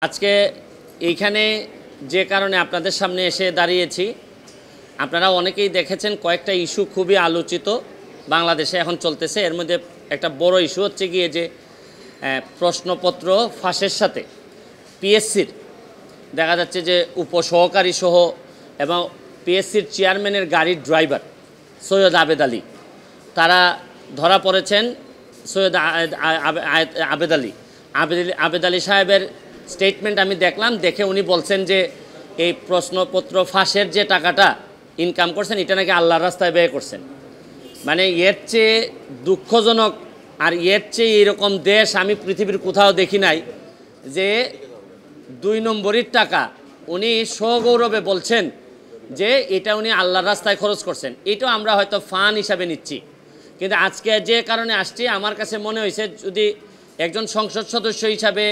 আজকে এইখানে যে কারণে আপনাদের সামনে এসে দাঁড়িয়েছি, আপনারা অনেকেই দেখেছেন কয়েকটা ইস্যু খুবই আলোচিত বাংলাদেশে এখন চলতেছে। এর মধ্যে একটা বড় ইস্যু হচ্ছে গিয়ে যে প্রশ্নপত্র ফাঁসের সাথে পিএসসির দেখা যাচ্ছে যে উপসহকারী সহ এবং পিএসসির চেয়ারম্যানের গাড়ির ড্রাইভার সৈয়দ আবেদ আলী, তারা ধরা পড়েছেন। সৈয়দ আবেদ আলী সাহেবের স্টেটমেন্ট আমি দেখলাম, দেখে উনি বলছেন যে এই প্রশ্নপত্র ফাঁসের যে টাকাটা ইনকাম করছেন এটা নাকি আল্লাহর রাস্তায় ব্যয় করছেন। মানে এর চেয়ে দুঃখজনক আর এর চেয়ে এরকম দেশ আমি পৃথিবীর কোথাও দেখি নাই যে 2 নম্বরের টাকা উনি সগৌরবে বলছেন যে এটা উনি আল্লাহর রাস্তায় খরচ করছেন। এটাও আমরা হয়তো ফান হিসাবে নিচ্ছি, কিন্তু আজকে যে কারণে আসছি আমার কাছে মনে হয়েছে যদি একজন সংসদ সদস্য হিসাবে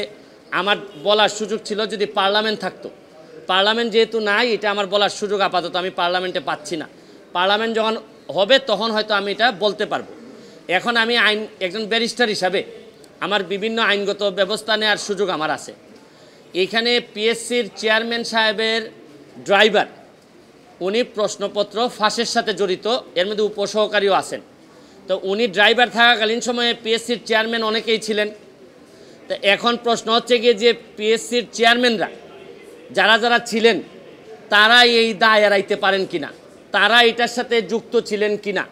আমার বলার সুযোগ ছিল যদি পার্লামেন্ট থাকতো। পার্লামেন্ট যেহেতু নাই, এটা আমার বলার সুযোগ আপাতত আমি পার্লামেন্টে পাচ্ছি না। পার্লামেন্ট যখন হবে তখন হয়তো আমি এটা বলতে পারবো। এখন আমি একজন ব্যারিস্টার হিসাবে আমার বিভিন্ন আইনগত ব্যবস্থা নেওয়ার সুযোগ আমার আছে। এইখানে পিএসসির চেয়ারম্যান সাহেবের ড্রাইভার উনি প্রশ্নপত্র ফাঁসের সাথে জড়িত, এর মধ্যে উপসহকারীও আছেন। তো উনি ড্রাইভার থাকাকালীন সময়ে পিএসসির চেয়ারম্যান অনেকেই ছিলেন। তো এখন প্রশ্ন হচ্ছে গিয়ে যে পিএসসির চেয়ারম্যানরা যারা যারা ছিলেন তারা এই দায় এড়াইতে পারেন কিনা, তারা এটার সাথে যুক্ত ছিলেন কিনা।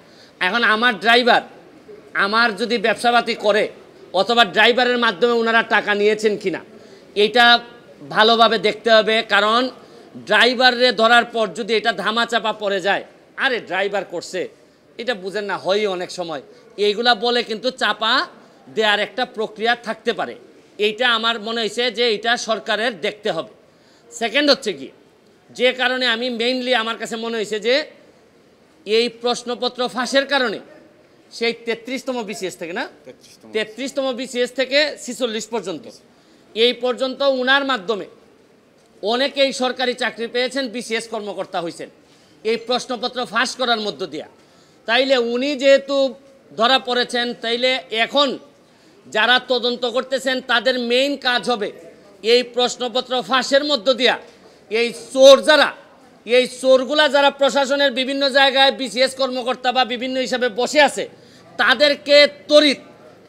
এখন আমার ড্রাইভার আমার যদি ব্যবসাপাতি করে অথবা ড্রাইভারের মাধ্যমে ওনারা টাকা নিয়েছেন কিনা এটা ভালোভাবে দেখতে হবে। কারণ ড্রাইভারে ধরার পর যদি এটা ধামাচাপা পড়ে যায়, আরে ড্রাইভার করছে এটা বুঝেন না, হয় অনেক সময় এইগুলা বলে কিন্তু চাপা দেওয়ার একটা প্রক্রিয়া থাকতে পারে। এইটা আমার মনে হয়েছে যে এটা সরকারের দেখতে হবে। সেকেন্ড হচ্ছে কি, যে কারণে আমি মেইনলি আমার কাছে মনে হয়েছে যে এই প্রশ্নপত্র ফাঁসের কারণে সেই 33তম বিসিএস থেকে না 33তম বিসিএস থেকে 46 পর্যন্ত এই পর্যন্ত উনার মাধ্যমে অনেকেই সরকারি চাকরি পেয়েছেন, বিসিএস কর্মকর্তা হয়েছেন এই প্রশ্নপত্র ফাঁস করার মধ্য দিয়া। তাইলে উনি যেহেতু ধরা পড়েছেন, তাইলে এখন যারা তদন্ত করতেছেন তাদের মেইন কাজ হবে এই প্রশ্নপত্র ফাঁসের মধ্য দিয়া এই চোর যারা, এই চোরগুলা যারা প্রশাসনের বিভিন্ন জায়গায় বিসিএস কর্মকর্তা বা বিভিন্ন হিসাবে বসে আছে তাদেরকে ত্বরিত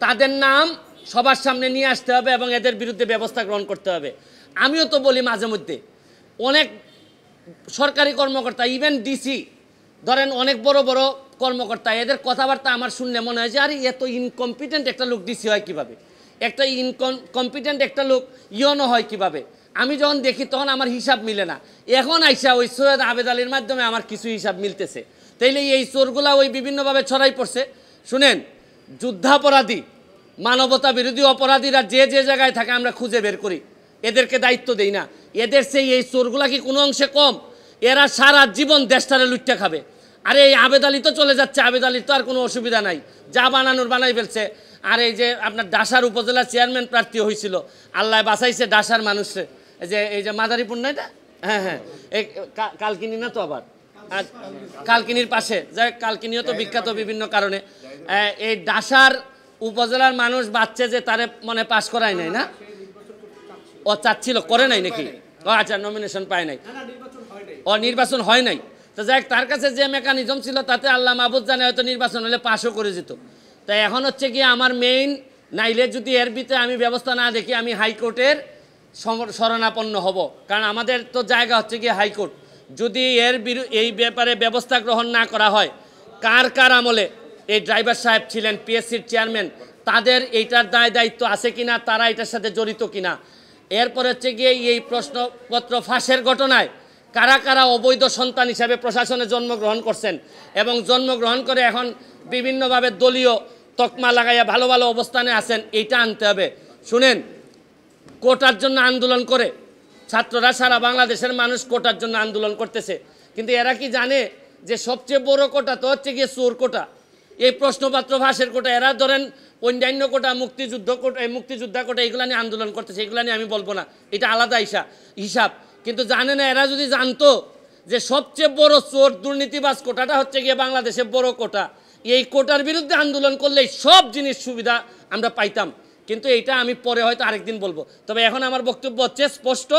তাদের নাম সবার সামনে নিয়ে আসতে হবে এবং এদের বিরুদ্ধে ব্যবস্থা গ্রহণ করতে হবে। আমিও তো বলি মাঝে মধ্যে অনেক সরকারি কর্মকর্তা, ইভেন ডিসি ধরেন অনেক বড় বড় কর্মকর্তা, এদের কথাবার্তা আমার শুনলে মনে হয় যে আরে এত ইনকম্পিটেন্ট একটা লোক ডিসি হয় কিভাবে, একটা ইনকম্পিটেন্ট একটা লোক ইয়নো হয় কিভাবে। আমি যখন দেখি তখন আমার হিসাব মিলে না। এখন আইসা ওই সৈয়দ আবেদ আলীর মাধ্যমে আমার কিছু হিসাব মিলতেছে। তাইলে এই চোরগুলা ওই বিভিন্নভাবে ছড়াই পড়ছে। শুনেন, যুদ্ধাপরাধী মানবতা বিরোধী অপরাধীরা যে যে জায়গায় থাকে আমরা খুঁজে বের করি, এদেরকে দায়িত্ব দেই না। এদের সেই এই চোরগুলা কি কোনো অংশে কম? এরা সারা জীবন দেশটারে লুটটা খাবে। আরে এই আবেদ আলী তো চলে যাচ্ছে, আবেদ আলীর তো আর কোনো অসুবিধা নাই, যা বানানোর বানাই ফেলছে। আর এই যে আপনার ডাসার উপজেলার চেয়ারম্যান প্রার্থী হয়েছিল, আল্লাহ বাঁচাইছে ডাসার মানুষে, এই যে মাদারীপুর না এটা, হ্যাঁ এই কালকিনি না তো আবার কালকিনির পাশে, যাই কালকিনিও তো বিখ্যাত বিভিন্ন কারণে। এই ডাসার উপজেলার মানুষ বাচ্চা যে তারে মনে পাশ করায় নাই না, ও চাচ্ছিল, করে নাই নাকি? ও আচ্ছা, নমিনেশন পায় নাই, ও নির্বাচন হয় নাই। তো যাই তার কাছে যে মেকানিজম ছিল তাতে আল্লাহ মাহবুদ জানে হয়তো নির্বাচন হলে পাশও করে যেত। তাই এখন হচ্ছে কি আমার মেইন, নাইলে যদি এর ভিতরে আমি ব্যবস্থা না দেখি আমি হাইকোর্টের শরণাপন্ন হব। কারণ আমাদের তো জায়গা হচ্ছে কি হাইকোর্ট। যদি এই ব্যাপারে ব্যবস্থা গ্রহণ না করা হয়, কার কার আমলে এই ড্রাইভার সাহেব ছিলেন পিএসসির চেয়ারম্যান, তাদের এইটার দায়িত্ব আছে কিনা, তারা এটার সাথে জড়িত কিনা। এরপর হচ্ছে গিয়ে এই প্রশ্নপত্র ফাঁসের ঘটনায় কারা কারা অবৈধ সন্তান হিসাবে প্রশাসনে জন্মগ্রহণ করছেন এবং জন্মগ্রহণ করে এখন বিভিন্নভাবে দলীয় তকমা লাগাইয়া ভালো ভালো অবস্থানে আছেন, এইটা আনতে হবে। শুনেন, কোটার জন্য আন্দোলন করে ছাত্ররা, সারা বাংলাদেশের মানুষ কোটার জন্য আন্দোলন করতেছে, কিন্তু এরা কি জানে যে সবচেয়ে বড় কোটা তো হচ্ছে গিয়ে চোর কোটা, এই প্রশ্নপত্র ফাঁসের কোটা। এরা ধরেন অন্যান্য কোটা, মুক্তিযোদ্ধা কোটা, এগুলা নিয়ে আন্দোলন করতেছে, এগুলা নিয়ে আমি বলবো না, এটা আলাদা হিসাব। কিন্তু জানে না, এরা যদি জানতো যে সবচেয়ে বড় চোর দুর্নীতিবাজ কোটাটা হচ্ছে গিয়ে বাংলাদেশের বড় কোটা, এই কোটার বিরুদ্ধে আন্দোলন করলেই সব জিনিস সুবিধা আমরা পাইতাম। কিন্তু এইটা আমি পরে হয়তো আরেকদিন বলবো। তবে এখন আমার বক্তব্য হচ্ছে স্পষ্ট,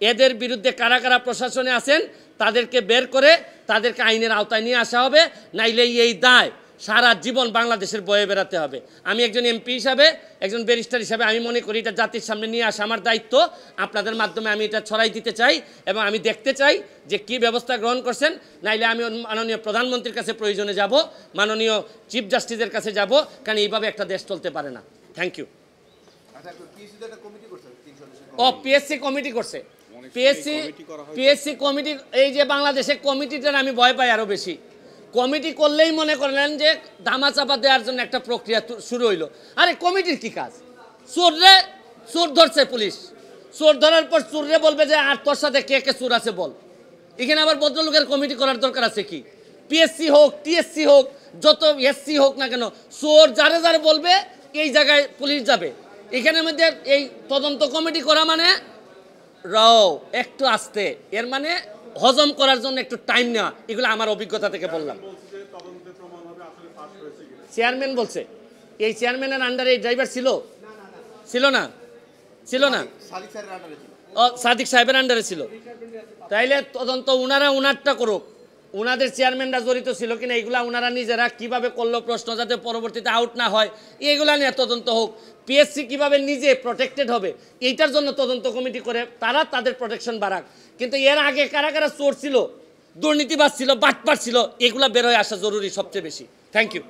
এদের বিরুদ্ধে কারা কারা প্রশাসনে আছেন তাদেরকে বের করে তাদেরকে আইনের আওতায় নিয়ে আসা হবে, নাইলে এই দায় সারা জীবন বাংলাদেশের বয়ে বেড়াতে হবে। আমি একজন এমপি হিসাবে, একজন ব্যারিস্টার হিসাবে আমি মনে করি এটা জাতির সামনে নিয়ে আসা আমার দায়িত্ব। আপনাদের মাধ্যমে আমি এটা ছড়াই দিতে চাই এবং আমি দেখতে চাই যে কি ব্যবস্থা গ্রহণ করছেন। নাইলে আমি মাননীয় প্রধানমন্ত্রীর কাছে প্রয়োজনে যাব, মাননীয় চিফ জাস্টিসের কাছে যাব, কারণ এইভাবে একটা দেশ চলতে পারে না। Thank you. ও পিএসসি কমিটি করছে, পিএসসি কমিটি, এই যে বাংলাদেশে কমিটিটার আমি ভয় পাই আরও বেশি। কমিটি করলেই মনে করলেন যে ধামাচাপা দেওয়ার জন্য একটা প্রক্রিয়া শুরু হইলো। আরে কমিটির কি কাজ? চোর ধরছে পুলিশ, চোর ধরার পর চোররে বলবে যে আর তোর সাথে কে কে চোর আছে বল। এখানে আবার ভদ্রলোকের কমিটি করার দরকার আছে কি? পিএসসি হোক, টিএসসি হোক, যত এসসি হোক না কেন, চোর যারে যারে বলবে এই জায়গায় পুলিশ যাবে। এখানের মধ্যে এই তদন্ত কমিটি করা মানে একটু আস্তে, এর মানে হজম করার জন্য একটু টাইম নেওয়া। এগুলো আমার অভিজ্ঞতা থেকে বললাম। চেয়ারম্যান বলছে, এই চেয়ারম্যানের আন্ডারে এই ড্রাইভার ছিল না? ও সাদিক সাহেবের আন্ডারে ছিল। তাইলে তদন্ত উনারটা করুক, উনাদের চেয়ারম্যানরা জড়িত ছিল কিনা এগুলা উনারা নিজেরা কিভাবে করলো, প্রশ্ন যাতে পরবর্তীতে আউট না হয় এইগুলা নিয়ে তদন্ত হোক। পিএসসি কিভাবে নিজে প্রোটেক্টেড হবে এইটার জন্য তদন্ত কমিটি করে তারা তাদের প্রোটেকশন বাড়াক। কিন্তু এর আগে কারা কারা চোর ছিল, দুর্নীতিবাজ ছিল, বাটপার ছিল, এগুলা বের হয়ে আসা জরুরি সবচেয়ে বেশি। Thank you.